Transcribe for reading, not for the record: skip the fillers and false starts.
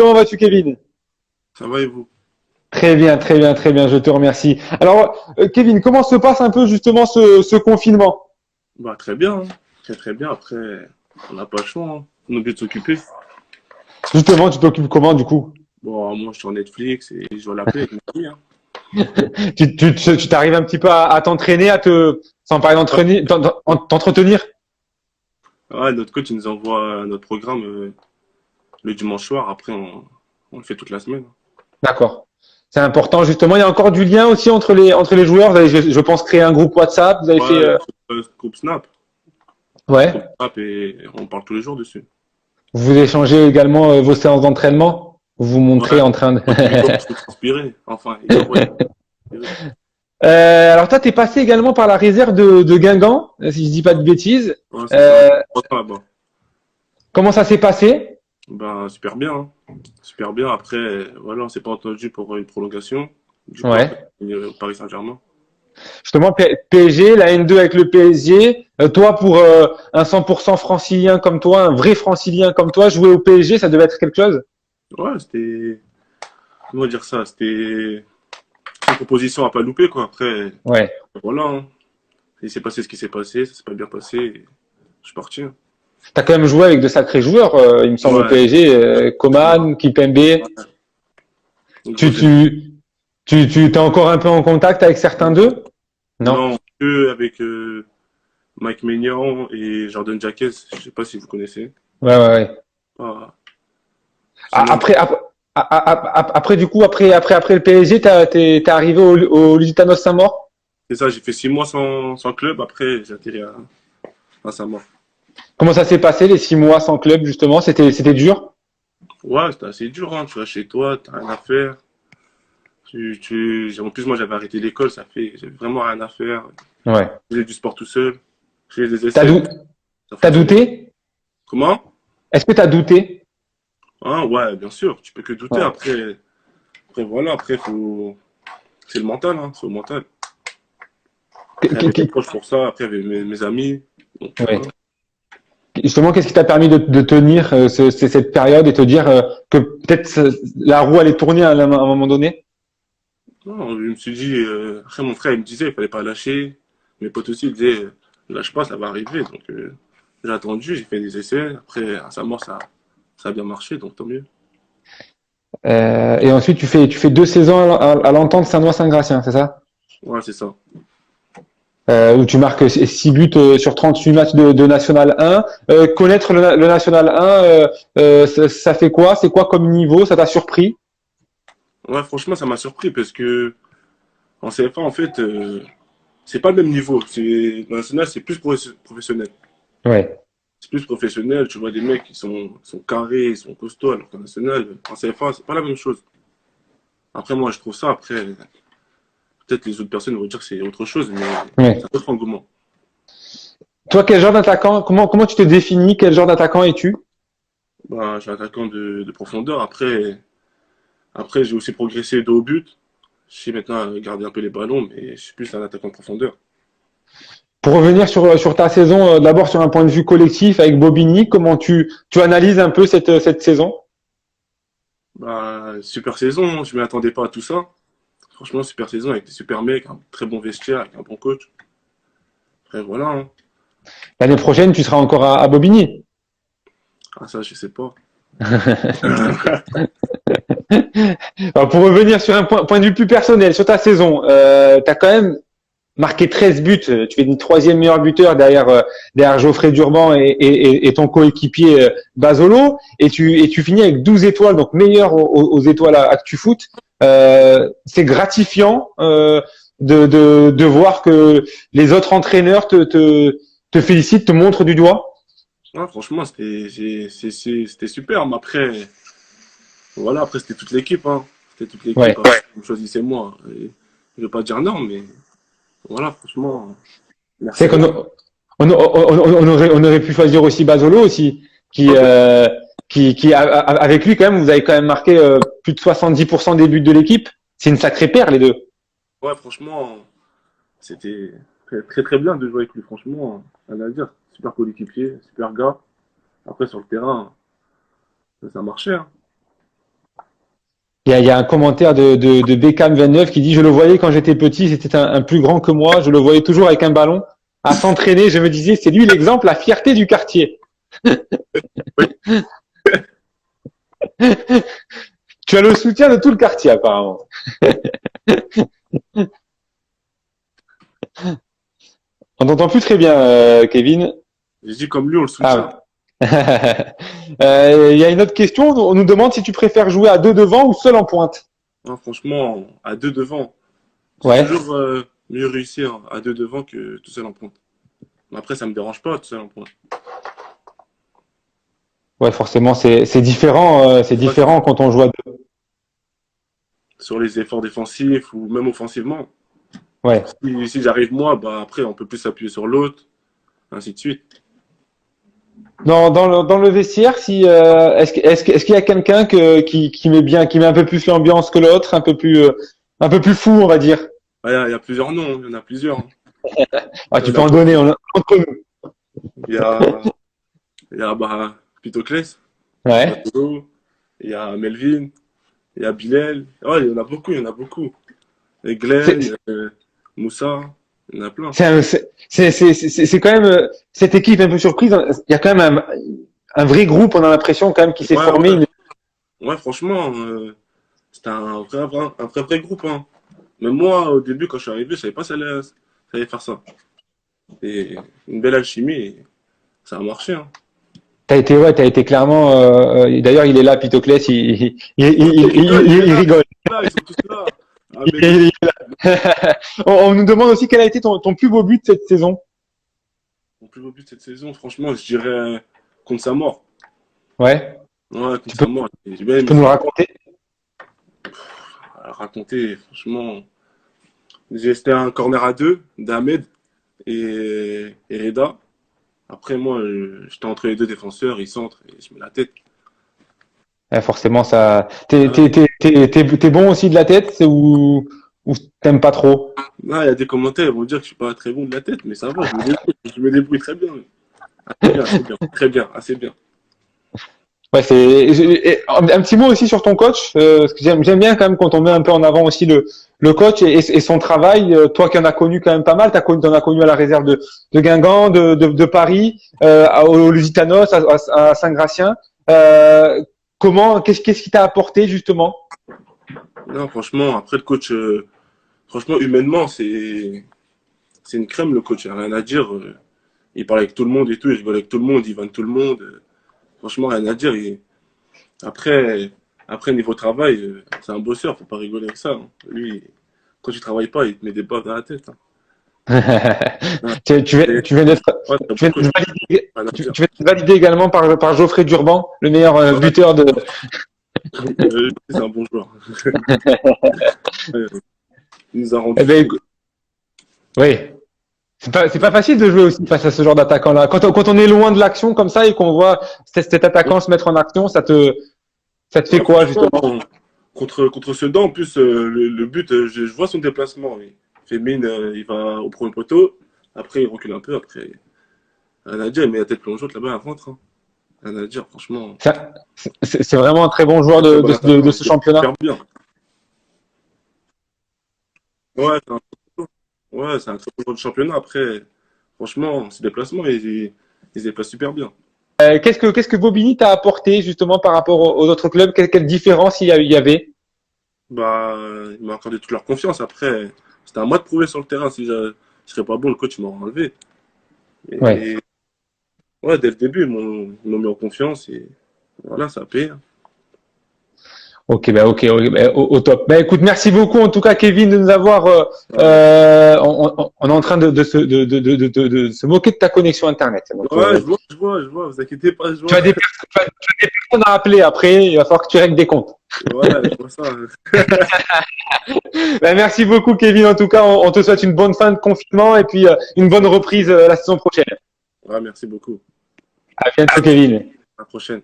Comment vas-tu, Kevin? Ça va et vous? Très bien, très bien, très bien, je te remercie. Alors, Kevin, comment se passe un peu justement ce confinement? Bah très bien, hein. Très très bien. Après, on n'a pas le choix, hein. On est obligé de s'occuper. Justement, tu t'occupes comment du coup? Bon, moi je suis sur Netflix et je joue à la play avec mes amis, hein. Tu t'arrives un petit peu à t'entraîner, sans parler Ouais, d'entraîner, t'entretenir? ouais, notre coach il nous envoie notre programme le dimanche soir. Après, on le fait toute la semaine. D'accord. C'est important justement. Il y a encore du lien aussi entre les joueurs. Vous avez, je pense, créer un groupe WhatsApp. Vous avez fait, Ouais, groupe Snap. Groupe ouais. Snap et on parle tous les jours dessus. Vous échangez également vos séances d'entraînement. Vous vous montrez Ouais, en train de. tous les jours, je suis transpiré. Enfin, il m'envoie transpirer. Alors toi, t'es passé également par la réserve de Guingamp, si je dis pas de bêtises. Ouais, c'est ça. Euh, Trois ans là-bas. Comment ça s'est passé? Ben, super bien, hein. Super bien. Après, voilà, on s'est pas entendu pour une prolongation. Du coup, après, Ouais. on est au Paris Saint-Germain. Justement, PSG, la N2 avec le PSG. Toi, pour un 100% francilien comme toi, un vrai francilien comme toi, jouer au PSG, ça devait être quelque chose? Ouais, c'était, comment dire ça, c'était une proposition à pas louper, quoi. Après, Ouais. voilà, hein. Il s'est passé ce qui s'est passé, ça s'est pas bien passé, et je suis parti, hein. T'as quand même joué avec de sacrés joueurs, il me semble, au Ouais, PSG. Coman, Kipembe. ouais. Une Tu, grosse équipe. tu, tu t'es encore un peu en contact avec certains d'eux? Non. Non, que avec Mike Maignan et Jordan Jacques, je sais pas si vous connaissez. Ouais, ouais, ouais. Ah, Ah, sinon, après, du coup, après le PSG, t'es arrivé au Lusitano Saint-Maur? c'est ça, j'ai fait 6 mois sans club, après j'ai atterri à Saint-Maur. Comment ça s'est passé les 6 mois sans club, justement? C'était dur? Ouais, c'était assez dur, hein. Tu vas chez toi, t'as rien à faire. En plus, moi, j'avais arrêté l'école, j'avais vraiment rien à faire. Ouais. Je faisais du sport tout seul. Je faisais des T'as essais, dou- ça T'as fonctionnait. douté? Comment? Est-ce que t'as douté? Hein, ouais, bien sûr, tu peux que douter. Ouais. Après voilà, c'est le mental, hein, c'est au mental. Qu- Après, il y qu- avait mes qu- proches pour ça, après, il y avait mes amis. Donc, voilà. ouais. Justement, qu'est-ce qui t'a permis de tenir cette période et te dire que peut-être la roue allait tourner à un moment donné? Non, je me suis dit, après, mon frère, il me disait, il fallait pas lâcher. Mes potes aussi, ils disaient, lâche pas, ça va arriver. Donc, j'ai attendu, j'ai fait des essais. Après, à sa mort, ça a bien marché, donc tant mieux. Et ensuite, tu fais 2 saisons à l'Entente Saint-Ouen-Saint-Gratien, c'est ça? Ouais, c'est ça. Où tu marques 6 buts sur 38 matchs de National 1. Connaître le National 1, ça fait quoi? C'est quoi comme niveau? Ça t'a surpris? Ouais, franchement, ça m'a surpris parce que en CFA, en fait, c'est pas le même niveau. Le national, c'est plus professionnel. Ouais. C'est plus professionnel. Tu vois des mecs qui sont carrés, ils sont costauds, alors qu'en national, en CFA, c'est pas la même chose. Après, moi, je trouve ça. Après, peut-être les autres personnes vont dire que c'est autre chose, mais Ouais. c'est un autre engouement. Toi, quel genre d'attaquant? Comment tu te définis? Quel genre d'attaquant es-tu? Bah, je suis attaquant de profondeur. Après, j'ai aussi progressé de haut but. Je sais maintenant garder un peu les ballons, mais je suis plus un attaquant de profondeur. Pour revenir sur ta saison, d'abord sur un point de vue collectif avec Bobigny, comment tu analyses un peu cette saison? Bah, super saison. Je m'y attendais pas à tout ça. Franchement, super saison avec des super mecs, un très bon vestiaire, avec un bon coach. Après, voilà, hein. L'année prochaine, tu seras encore à Bobigny. Ah, ça, je sais pas. Alors, pour revenir sur un point de vue plus personnel, sur ta saison, tu as quand même marqué 13 buts. Tu es le troisième meilleur buteur derrière Geoffrey Durban et ton coéquipier Basolo. Et tu finis avec 12 étoiles, donc meilleur aux étoiles à ActuFoot. C'est gratifiant de voir que les autres entraîneurs te félicitent, te montrent du doigt. Ouais, franchement, c'était super. Mais après, voilà, après, c'était toute l'équipe, hein. C'était toute l'équipe. Ouais. Après, vous choisissez moi. Et je vais pas dire non, mais voilà, franchement, merci C'est à eux. qu'on aurait pu choisir aussi Basolo aussi, qui, Ouais, euh, avec lui quand même, vous avez quand même marqué plus de 70% des buts de l'équipe. C'est une sacrée paire les deux. ouais, franchement, c'était très, très, très bien de jouer avec lui. Franchement, rien à dire. Super coéquipier, super gars. Après, sur le terrain, ça marchait, hein. Il y a un commentaire de Beckham29 qui dit: je le voyais quand j'étais petit, c'était un plus grand que moi, je le voyais toujours avec un ballon à s'entraîner, je me disais, c'est lui l'exemple, la fierté du quartier. Tu as le soutien de tout le quartier, apparemment. On t'entend plus très bien, Kevin. J'ai dit comme lui, on le soutient. Ah. Il y a une autre question. On nous demande si tu préfères jouer à deux devant ou seul en pointe. Non, franchement, à deux devant, c'est Ouais. toujours mieux réussir à deux devant que tout seul en pointe. Mais après, ça me dérange pas tout seul en pointe. Ouais, forcément, c'est différent. C'est différent quand on joue à deux. Sur les efforts défensifs ou même offensivement. Ouais. Si j'arrive moi, bah après, on peut plus s'appuyer sur l'autre, ainsi de suite. Dans le vestiaire, si est-ce qu'il y a quelqu'un qui met bien, qui met un peu plus l'ambiance que l'autre, un peu plus fou, on va dire. Ah, il y a plusieurs noms, il y en a plusieurs. Ah, tu peux en donner entre nous. Il y a, il y a bah, Pitoclès, Ouais. il y a Melvin, il y a Bilal. Oh, il y en a beaucoup, il y en a beaucoup. Et Glenn, C'est Moussa, il y en a plein. c'est quand même cette équipe un peu surprise. Il y a quand même un vrai groupe, on a l'impression quand même qui s'est Ouais, formé. ouais, ouais, franchement, c'était un vrai groupe. Hein. Même moi, au début, quand je suis arrivé, je savais pas ça allait faire ça. Et une belle alchimie, et ça a marché. Hein. T'as été clairement. D'ailleurs, il est là, Pitoclès, il rigole. Là, ils sont tous là. Ah, mais Il est là. On nous demande aussi quel a été ton plus beau but de cette saison. mon plus beau but cette saison, franchement, je dirais contre sa mort. Ouais. Ouais, contre Tu sa peux, mort. J'ai bien tu aimé peux nous ça. le raconter? À raconter, franchement. C'était un corner à deux d'Ahmed et Reda. Après, moi, j'étais entre les deux défenseurs, ils centrent et je mets la tête. Ouais, forcément, ça. Ah, T'es bon aussi de la tête, ou t'aimes pas trop? là, il y a des commentaires, ils vont dire que je suis pas très bon de la tête, mais ça va, je me débrouille très bien. Assez bien, assez bien, très bien, assez bien. Ouais, un petit mot aussi sur ton coach, parce que j'aime bien quand même quand on met un peu en avant aussi le coach et son travail. Toi qui en as connu quand même pas mal, t'en as connu à la réserve de Guingamp, de Paris, au Lusitanos, à Saint-Gratien. Qu'est-ce qui t'a apporté justement? Non, franchement, après le coach, franchement, humainement, c'est une crème, le coach, il n'y a rien à dire. Il parle avec tout le monde et tout, il rigole avec tout le monde, il vanne tout le monde. Franchement, rien à dire. Après, après, niveau travail, c'est un bosseur, faut pas rigoler avec ça. Hein. Lui, quand tu travailles pas, il te met des baffes dans la tête. Hein. Ouais, Tu viens d'être ouais, c'est un tu bon viens coach, d'être validé, rien à dire. tu viens d'être validé également par Geoffrey Durban, le meilleur Ouais, buteur de. c'est un bon joueur. Ouais, il nous a Eh rendu ben, fous. oui. C'est pas facile de jouer aussi face à ce genre d'attaquant-là. Quand on est loin de l'action comme ça et qu'on voit cet attaquant se mettre en action, ça te fait Ouais, quoi, justement? franchement, contre Sedan, en plus, le but, je vois son déplacement. Il fait mine, il va au premier poteau. Après, il recule un peu. Après, rien à dire, il met la tête plongeante là-bas, elle rentre. Hein. Rien à dire, franchement. C'est vraiment un très bon joueur Un très bon de attaquant. ce Il est championnat. super bien. Ouais, c'est un très bon joueur de championnat. Après, franchement, ses déplacements, il se déplace super bien. Qu'est-ce que Bobigny t'a apporté, justement, par rapport aux autres clubs? Quelle différence il y avait? Bah, il m'a accordé toute leur confiance. Après, c'était à moi de prouver sur le terrain. Si je serais pas bon, le coach m'aurait enlevé. Ouais. Et ouais, dès le début, ils m'ont mis en confiance et voilà, ça a payé. Hein. Ok, au top. Écoute, merci beaucoup en tout cas, Kevin, de nous avoir. Ouais, merci. On est en train de se moquer de ta connexion internet. Donc, Ouais, je vois, vous inquiétez pas, je tu vois. as tu as des personnes à appeler après. Il va falloir que tu règles des comptes. Ouais, je vois ça. Merci beaucoup, Kevin. En tout cas, on te souhaite une bonne fin de confinement et puis une bonne reprise la saison prochaine. Ouais, merci beaucoup. À bientôt, Kevin. À la prochaine.